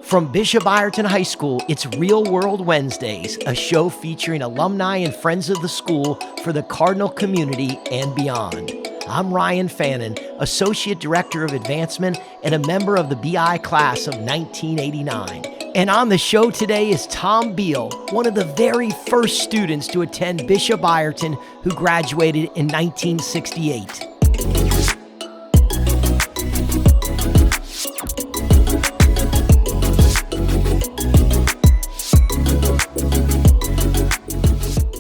From Bishop Ireton High School, it's Real World Wednesdays, a show featuring alumni and friends of the school for the Cardinal community and beyond. I'm Ryan Fannin, Associate Director of Advancement and a member of the BI class of 1989. And on the show today is Tom Beale, one of the very first students to attend Bishop Ireton, who graduated in 1968.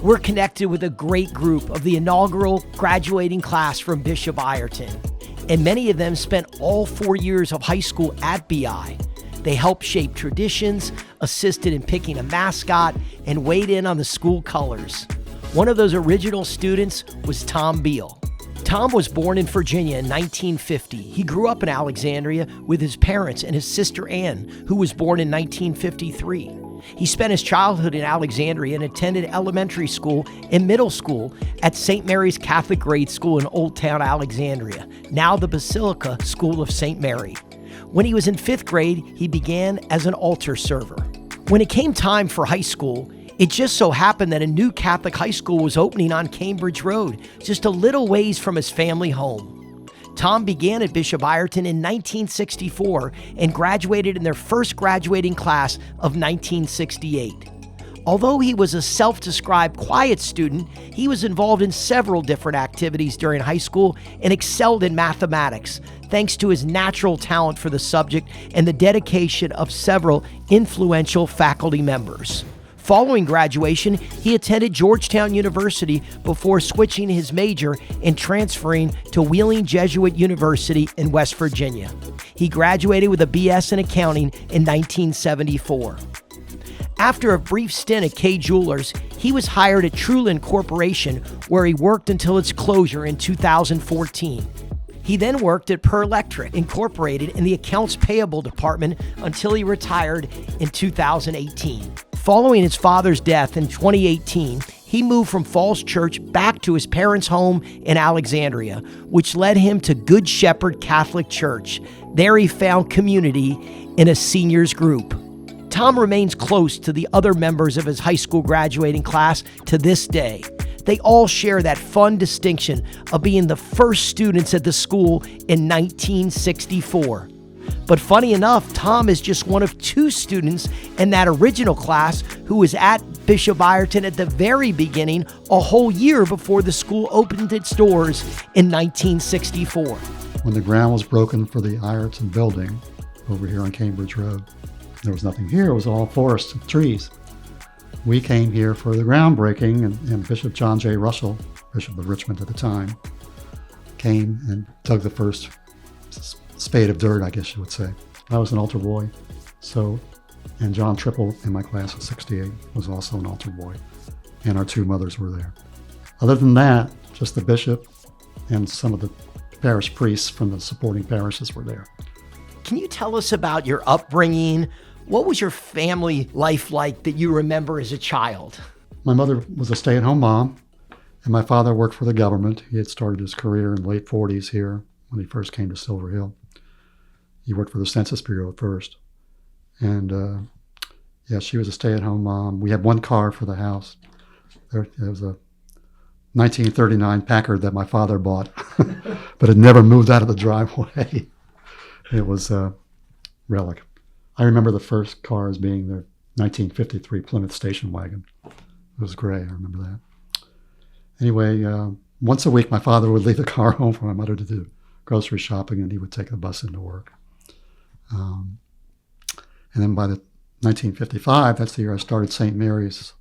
We're connected with a great group of the inaugural graduating class from Bishop Ireton, and many of them spent all 4 years of high school at BI. They helped shape traditions, assisted in picking a mascot, and weighed in on the school colors. One of those original students was Tom Beale. Tom was born in Virginia in 1950. He grew up in Alexandria with his parents and his sister Ann, who was born in 1953. He spent his childhood in Alexandria and attended elementary school and middle school at St. Mary's Catholic Grade School in Old Town Alexandria, now the Basilica School of St. Mary. When he was in 5th grade, he began as an altar server. When it came time for high school, it just so happened that a new Catholic high school was opening on Cambridge Road, just a little ways from his family home. Tom began at Bishop Ireton in 1964 and graduated in their first graduating class of 1968. Although he was a self-described quiet student, he was involved in several different activities during high school and excelled in mathematics, thanks to his natural talent for the subject and the dedication of several influential faculty members. Following graduation, he attended Georgetown University before switching his major and transferring to Wheeling Jesuit University in West Virginia. He graduated with a BS in accounting in 1974. After a brief stint at Kay Jewelers, he was hired at Truland Corporation, where he worked until its closure in 2014. He then worked at Per Electric Incorporated in the accounts payable department until he retired in 2018. Following his father's death in 2018, he moved from Falls Church back to his parents' home in Alexandria, which led him to Good Shepherd Catholic Church. There he found community in a seniors group. Tom remains close to the other members of his high school graduating class to this day. They all share that fun distinction of being the first students at the school in 1964. But funny enough, Tom is just one of 2 students in that original class who was at Bishop Ireton at the very beginning, a whole year before the school opened its doors in 1964. When the ground was broken for the Ireton building over here on Cambridge Road, there was nothing here. It was all forest and trees. We came here for the groundbreaking, and Bishop John J. Russell, Bishop of Richmond at the time, came and dug the first spade of dirt, I guess you would say. I was an altar boy, and John Triple in my class of 68 was also an altar boy, and our 2 mothers were there. Other than that, just the bishop and some of the parish priests from the supporting parishes were there. Can you tell us about your upbringing? What was your family life like that you remember as a child? My mother was a stay-at-home mom, and my father worked for the government. He had started his career in the late 40s here when he first came to Silver Hill. He worked for the Census Bureau at first. And she was a stay-at-home mom. We had 1 car for the house. There was a 1939 Packard that my father bought, but it never moved out of the driveway. It was a relic. I remember the first car as being the 1953 Plymouth station wagon. It was gray, I remember that. Anyway, once a week my father would leave the car home for my mother to do grocery shopping, and he would take the bus into work. And then by the 1955, that's the year I started St. Mary's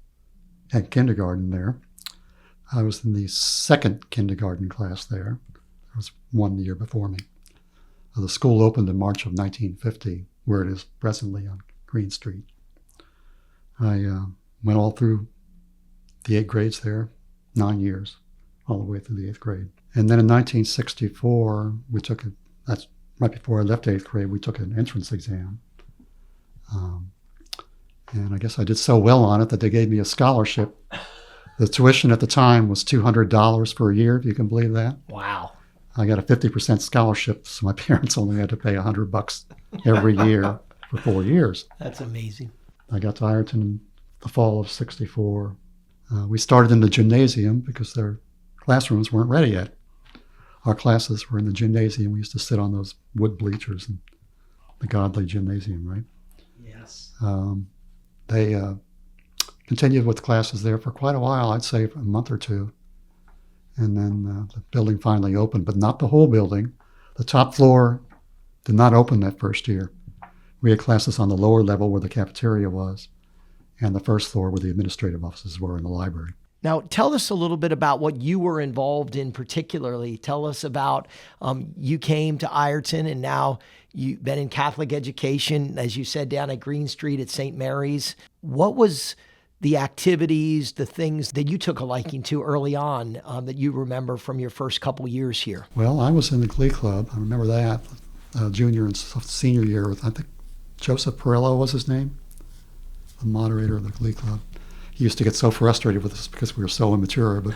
at kindergarten there. I was in the 2nd kindergarten class there. There was 1 year before me. The school opened in March of 1950, where it is presently on Green Street. I went all through the 8 grades there, 9 years, all the way through the 8th grade. And then in 1964, that's right before I left 8th grade, we took an entrance exam. And I guess I did so well on it that they gave me a scholarship. The tuition at the time was $200 for a year, if you can believe that. Wow. I got a 50% scholarship, so my parents only had to pay $100 every year. for 4 years. That's amazing. I got to Ireton in the fall of '64. We started in the gymnasium because their classrooms weren't ready yet. Our classes were in the gymnasium. We used to sit on those wood bleachers in the godly gymnasium, right? Yes. They continued with classes there for quite a while, I'd say for a month or two. And then the building finally opened, but not the whole building. The top floor did not open that first year. We had classes on the lower level where the cafeteria was, and the first floor where the administrative offices were in the library. Now, tell us a little bit about what you were involved in particularly. Tell us about you came to Ireton, and now you've been in Catholic education, as you said, down at Green Street at St. Mary's. What was the activities, the things that you took a liking to early on that you remember from your first couple years here? Well, I was in the Glee Club. I remember that. Junior and senior year, I think Joseph Perillo was his name, the moderator of the Glee Club. He used to get so frustrated with us because we were so immature, but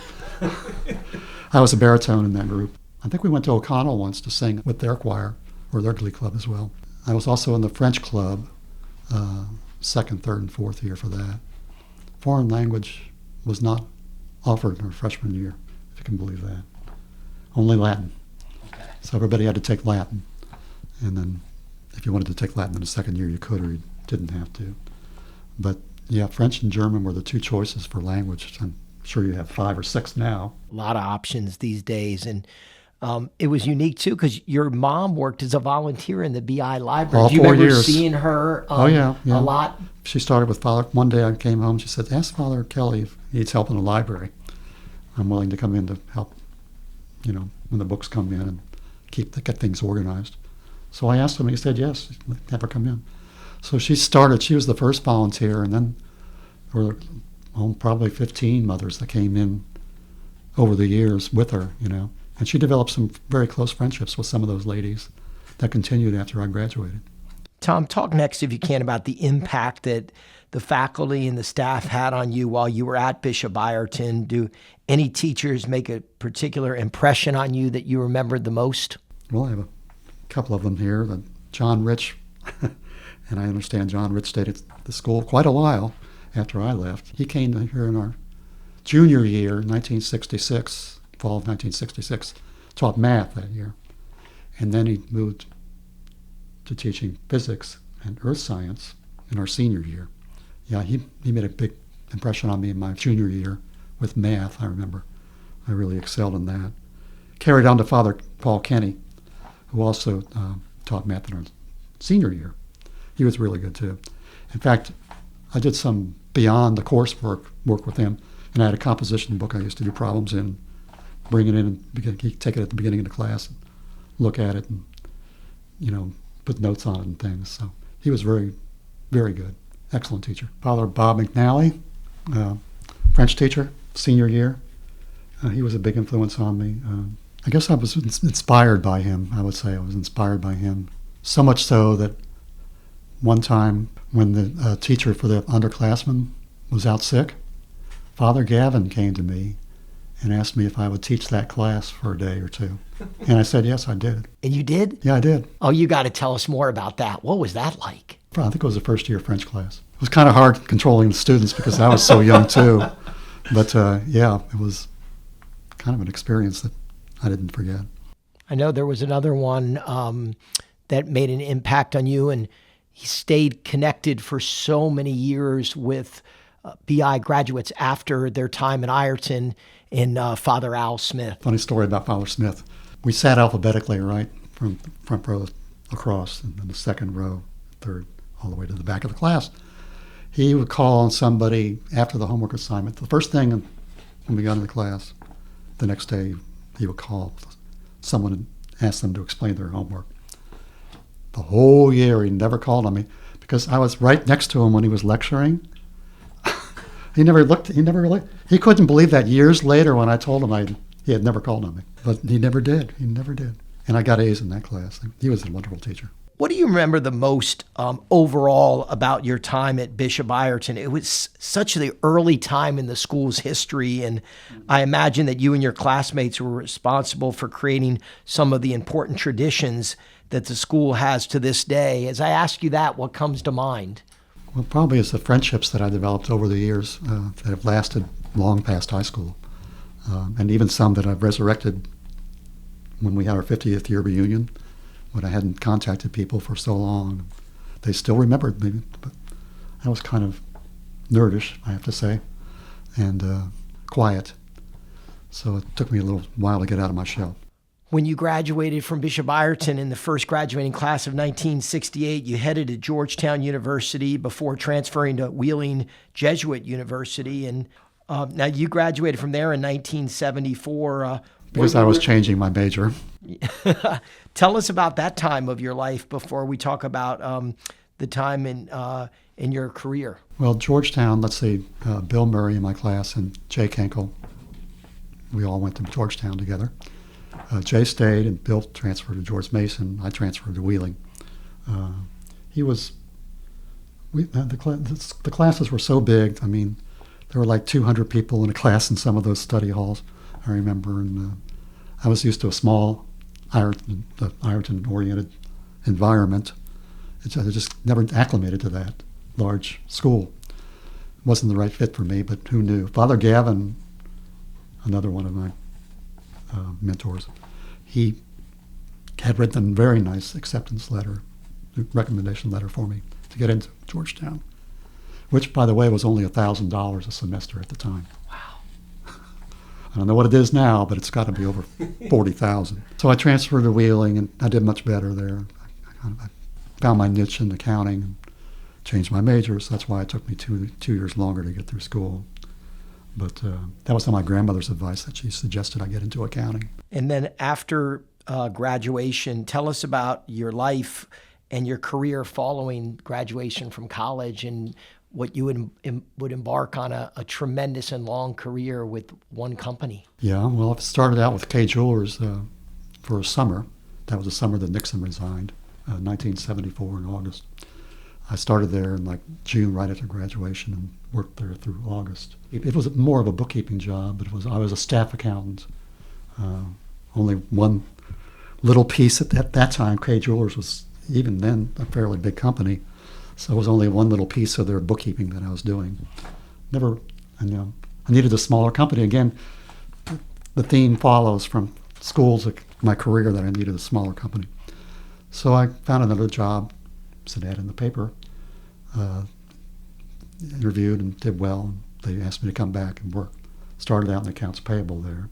I was a baritone in that group. I think we went to O'Connell once to sing with their choir, or their Glee Club as well. I was also in the French Club, second, third, and fourth year for that. Foreign language was not offered in our freshman year, if you can believe that. Only Latin. Okay. So everybody had to take Latin. And then if you wanted to take Latin in the second year, you could, or you didn't have to. But yeah, French and German were the two choices for language. I'm sure you have 5 or 6 now. A lot of options these days. And it was unique, too, because your mom worked as a volunteer in the BI library. All Do you 4 remember years. seeing her yeah. a lot? She started with Father. One day I came home, she said, ask Father Kelly if he needs help in the library. I'm willing to come in to help, when the books come in and get things organized. So I asked him, and he said yes, have her come in. So she started, she was the first volunteer, and then there were probably 15 mothers that came in over the years with her, And she developed some very close friendships with some of those ladies that continued after I graduated. Tom, talk next, if you can, about the impact that the faculty and the staff had on you while you were at Bishop Ireton. Do any teachers make a particular impression on you that you remembered the most? Well, I have a couple of them here. John Rich, and I understand John Rich stayed at the school quite a while after I left. He came here in our junior year, 1966, fall of 1966, taught math that year. And then he moved to teaching physics and earth science in our senior year. Yeah, he made a big impression on me in my junior year with math, I remember. I really excelled in that. Carried on to Father Paul Kenny, who also taught math in our senior year. He was really good too. In fact, I did some beyond the coursework work with him, and I had a composition book I used to do problems in, bring it in and he'd take it at the beginning of the class and look at it and, put notes on it and things. So he was very, very good. Excellent teacher. Father Bob McNally, French teacher, senior year. He was a big influence on me. I guess I was inspired by him, I would say. I was inspired by him. So much so that one time when the teacher for the underclassmen was out sick, Father Gavin came to me and asked me if I would teach that class for a day or two. And I said, yes, I did. And you did? Yeah, I did. Oh, you got to tell us more about that. What was that like? I think it was the first year French class. It was kind of hard controlling the students because I was so young too. But yeah, it was kind of an experience that I didn't forget. I know there was another one that made an impact on you, and he stayed connected for so many years with BI graduates after their time at Ireton, in Father Al Smith. Funny story about Father Smith. We sat alphabetically, right, from the front row across, and then the second row, third, all the way to the back of the class. He would call on somebody after the homework assignment. The first thing when we got into class, the next day, he would call someone and ask them to explain their homework. The whole year, he never called on me because I was right next to him when he was lecturing. He couldn't believe that years later when I told him he had never called on me. But he never did. And I got A's in that class. He was a wonderful teacher. What do you remember the most overall about your time at Bishop Ireton? It was such the early time in the school's history, and I imagine that you and your classmates were responsible for creating some of the important traditions that the school has to this day. As I ask you that, what comes to mind? Well, probably it's the friendships that I developed over the years that have lasted long past high school, and even some that I've resurrected when we had our 50th year reunion, when I hadn't contacted people for so long. They still remembered me, but I was kind of nerdish, I have to say, and quiet. So it took me a little while to get out of my shell. When you graduated from Bishop Ireton in the first graduating class of 1968, you headed to Georgetown University before transferring to Wheeling Jesuit University. And now you graduated from there in 1974. Because I was changing my major. Tell us about that time of your life before we talk about the time in your career. Well, Georgetown, let's see, Bill Murray in my class and Jay Kenkel, we all went to Georgetown together. Jay stayed and Bill transferred to George Mason. I transferred to Wheeling. The classes were so big. I mean, there were like 200 people in a class in some of those study halls, I remember. And I was used to a small Ireton-oriented environment. I just never acclimated to that large school. It wasn't the right fit for me, but who knew? Father Gavin, another one of my mentors, he had written a very nice acceptance letter, recommendation letter for me to get into Georgetown, which, by the way, was only $1,000 a semester at the time. Wow. I don't know what it is now, but it's got to be over $40,000. So I transferred to Wheeling, and I did much better there. I found my niche in accounting and changed my major, so that's why it took me two years longer to get through school. But that was my grandmother's advice, that she suggested I get into accounting. And then after graduation, tell us about your life and your career following graduation from college, and what you would embark on a tremendous and long career with one company. Yeah, well, I started out with Kay Jewelers for a summer. That was the summer that Nixon resigned, 1974 in August. I started there in like June, right after graduation, and worked there through August. It was more of a bookkeeping job, but I was a staff accountant. Only one little piece at that time. Kay Jewelers was, even then, a fairly big company, so it was only one little piece of their bookkeeping that I was doing. I needed a smaller company. Again, the theme follows from schools, my career, that I needed a smaller company. So I found another job, sent an ad in the paper, interviewed and did well. They asked me to come back and work. Started out in accounts payable there,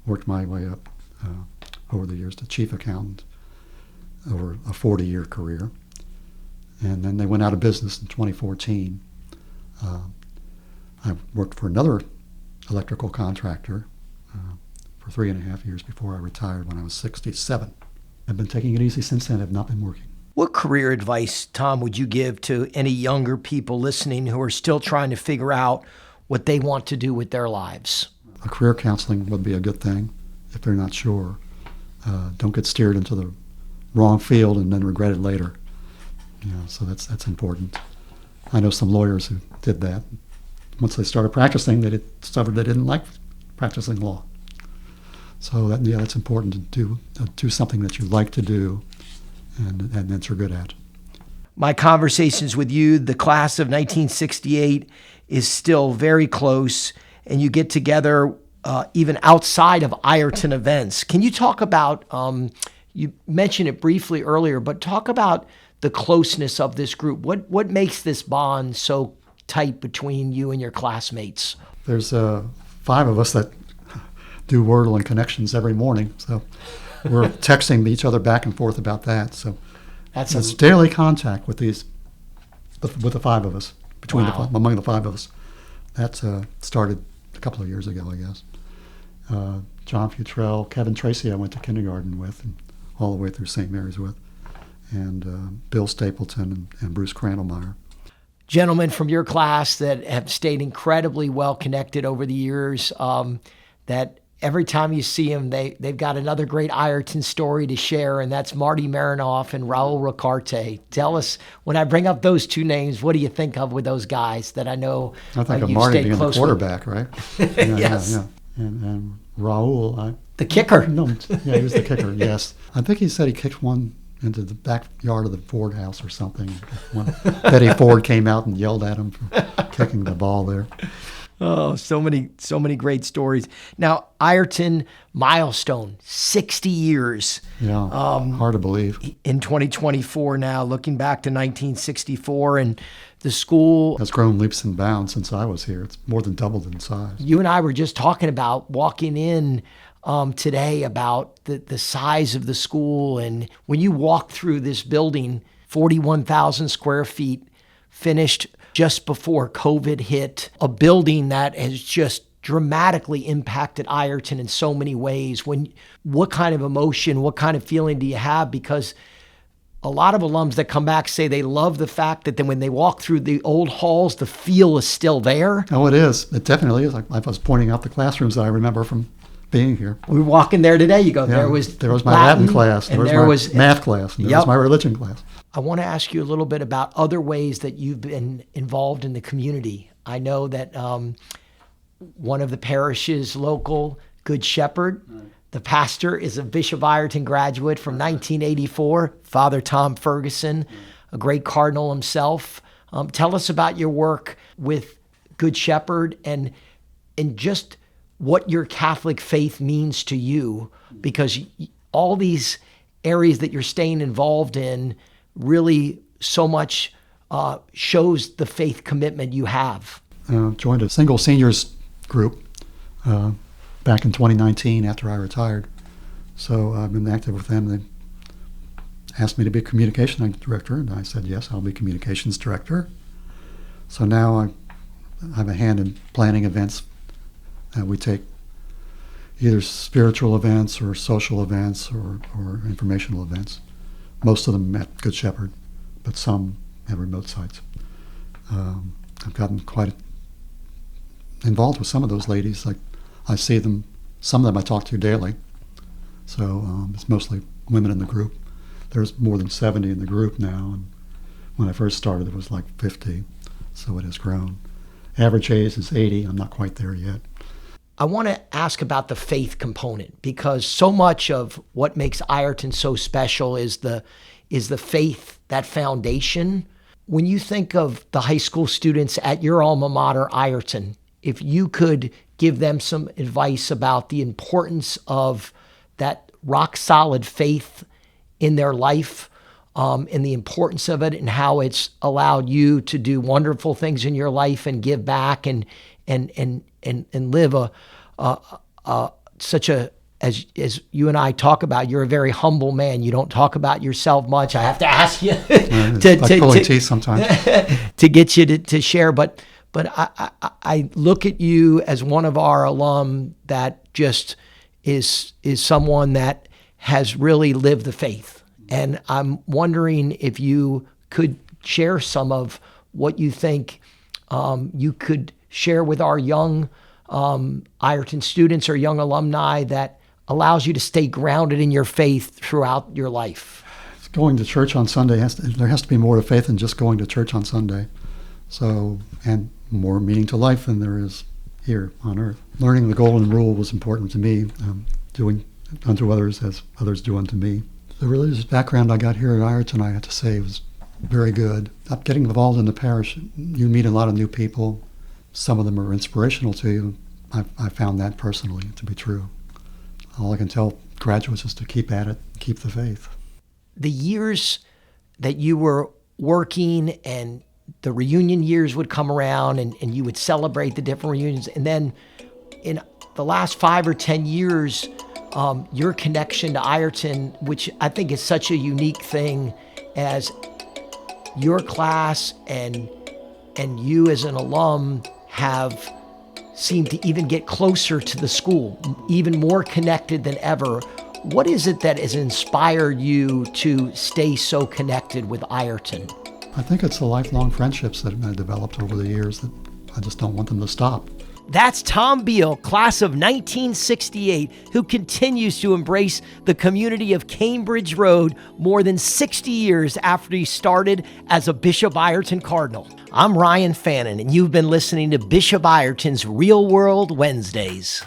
worked my way up over the years to chief accountant over a 40-year career. And then they went out of business in 2014. I worked for another electrical contractor for 3.5 years before I retired when I was 67. I've been taking it easy since then. I've not been working. What career advice, Tom, would you give to any younger people listening who are still trying to figure out what they want to do with their lives? A career counseling would be a good thing if they're not sure. Don't get steered into the wrong field and then regret it later. So that's important. I know some lawyers who did that. Once they started practicing, they discovered they didn't like practicing law. So that's important to do something that you like to do and that you're good at. My conversations with you, the class of 1968, is still very close, and you get together even outside of Ireton events. Can you talk about, you mentioned it briefly earlier, but talk about the closeness of this group. What makes this bond so tight between you and your classmates? There's 5 of us that do Wordle and connections every morning, so we're texting each other back and forth about that. So it's daily contact with the 5 of us, among the 5 of us. That started a couple of years ago, I guess. John Futrell, Kevin Tracy I went to kindergarten with and all the way through St. Mary's with, and Bill Stapleton and Bruce Crandallmeyer. Gentlemen from your class that have stayed incredibly well connected over the years, that every time you see them, they've got another great Ireton story to share, and that's Marty Marinoff and Raul Ricarte. Tell us, when I bring up those two names, what do you think of with those guys that I know I think of you've Marty stayed being the close quarterback, right? Yeah, Yes. yeah. And Raul, The kicker. no, yeah, he was the kicker. Yes, I think he said he kicked one into the backyard of the Ford house or something. When Betty Ford came out and yelled at him for kicking the ball there. Oh, so many great stories. Now, Ireton milestone, 60 years. Yeah, hard to believe. In 2024 now, looking back to 1964, and the school Has grown leaps and bounds since I was here. It's more than doubled in size. you and I were just talking about walking in today about the size of the school. And when you walk through this building, 41,000 square feet, finished just before COVID hit, a building that has just dramatically impacted Ireton in so many ways. What kind of emotion, what kind of feeling do you have? Because a lot of alums that come back say they love the fact that then when they walk through the old halls, the feel is still there. Oh, it is. It definitely is. I was pointing out the classrooms that I remember from being here. We were walking there today. You go, Yeah, there was my Latin class. and There was my math class. And there was my religion class. I want to ask you a little bit about other ways that you've been involved in the community. I know that one of the parishes local, Good Shepherd, the pastor is a Bishop Ireton graduate from 1984, Father Tom Ferguson, a great cardinal himself. Tell us about your work with Good Shepherd and just what your Catholic faith means to you, because all these areas that you're staying involved in really so much shows the faith commitment you have. Joined a single seniors group back in 2019 after I retired. So I've been active with them. They asked me to be communication director, and I said, yes, I'll be communications director. So now I have a hand in planning events. We take either spiritual events or social events or informational events. Most of them at Good Shepherd, but some at remote sites. I've gotten quite involved with some of those ladies. Like I see them, some of them I talk to daily. So it's mostly women in the group. There's more than 70 in the group now, and when I first started it was like 50, so it has grown. Average age is 80. I'm not quite there yet. I want to ask about the faith component, because so much of what makes Ireton so special is the faith, that foundation. When you think of the high school students at your alma mater, Ireton, if you could give them some advice about the importance of that rock solid faith in their life, and the importance of it and how it's allowed you to do wonderful things in your life and give back and live such a, as you and I talk about, you're a very humble man. You don't talk about yourself much. I have to ask you Sometimes to get you to share. But I look at you as one of our alum that just is someone that has really lived the faith. And I'm wondering if you could share some of what you think you could share with our young Ireton students or young alumni that allows you to stay grounded in your faith throughout your life. Going to church on Sunday, there has to be more to faith than just going to church on Sunday. So, and more meaning to life than there is here on earth. Learning the golden rule was important to me, doing unto others as others do unto me. The religious background I got here at Ireton, I have to say, was very good. Getting involved in the parish, you meet a lot of new people. Some of them are inspirational to you. I found that personally to be true. All I can tell graduates is to keep at it, keep the faith. The years that you were working and the reunion years would come around and you would celebrate the different reunions. And then in the last 5 or 10 years, your connection to Ireton, which I think is such a unique thing, as your class and you as an alum have seemed to even get closer to the school, even more connected than ever. What is it that has inspired you to stay so connected with Ireton? I think it's the lifelong friendships that have developed over the years that I just don't want them to stop. That's Tom Beale, class of 1968, who continues to embrace the community of Cambridge Road more than 60 years after he started as a Bishop Ireton Cardinal. I'm Ryan Fannin, and you've been listening to Bishop Ireton's Real World Wednesdays.